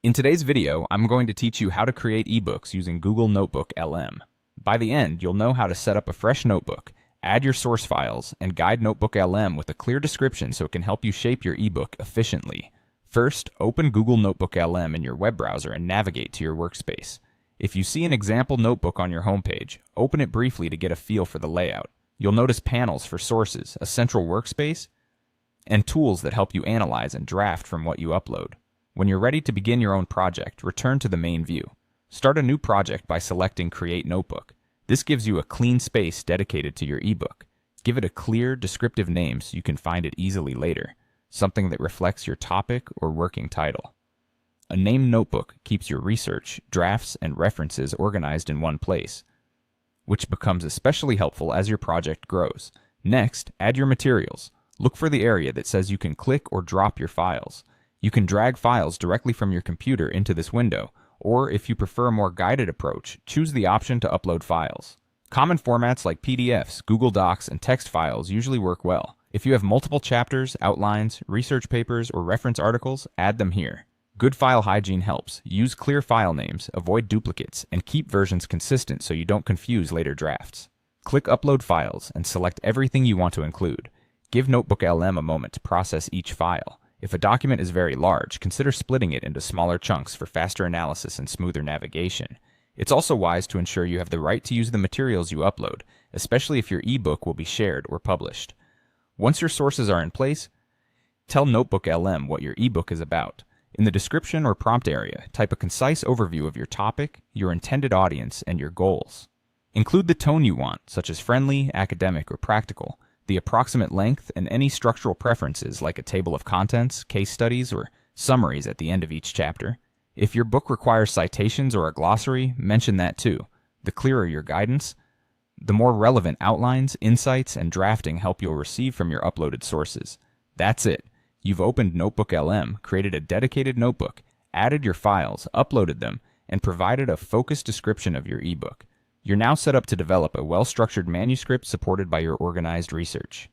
In today's video, I'm going to teach you how to create ebooks using Google Notebook LM. By the end, you'll know how to set up a fresh notebook, add your source files, and guide Notebook LM with a clear description so it can help you shape your ebook efficiently. First, open Google Notebook LM in your web browser and navigate to your workspace. If you see an example notebook on your homepage, open it briefly to get a feel for the layout. You'll notice panels for sources, a central workspace, and tools that help you analyze and draft from what you upload. When you're ready to begin your own project, return to the main view. Start a new project by selecting Create Notebook. This gives you a clean space dedicated to your ebook. Give it a clear, descriptive name so you can find it easily later, something that reflects your topic or working title. A named notebook keeps your research, drafts, and references organized in one place, which becomes especially helpful as your project grows. Next, add your materials. Look for the area that says you can click or drop your files. You can drag files directly from your computer into this window, or if you prefer a more guided approach, choose the option to upload files. Common formats like PDFs, Google Docs, and text files usually work well. If you have multiple chapters, outlines, research papers, or reference articles, add them here. Good file hygiene helps. Use clear file names, avoid duplicates, and keep versions consistent so you don't confuse later drafts. Click Upload Files and select everything you want to include. Give Notebook LM a moment to process each file. If a document is very large, consider splitting it into smaller chunks for faster analysis and smoother navigation. It's also wise to ensure you have the right to use the materials you upload, especially if your ebook will be shared or published. Once your sources are in place, tell Notebook LM what your ebook is about. In the description or prompt area, type a concise overview of your topic, your intended audience, and your goals. Include the tone you want, such as friendly, academic, or practical, the approximate length, and any structural preferences like a table of contents, case studies, or summaries at the end of each chapter. If your book requires citations or a glossary, mention that too. The clearer your guidance, the more relevant outlines, insights, and drafting help you'll receive from your uploaded sources. That's it. You've opened Notebook LM, created a dedicated notebook, added your files, uploaded them, and provided a focused description of your ebook. You're now set up to develop a well-structured manuscript supported by your organized research.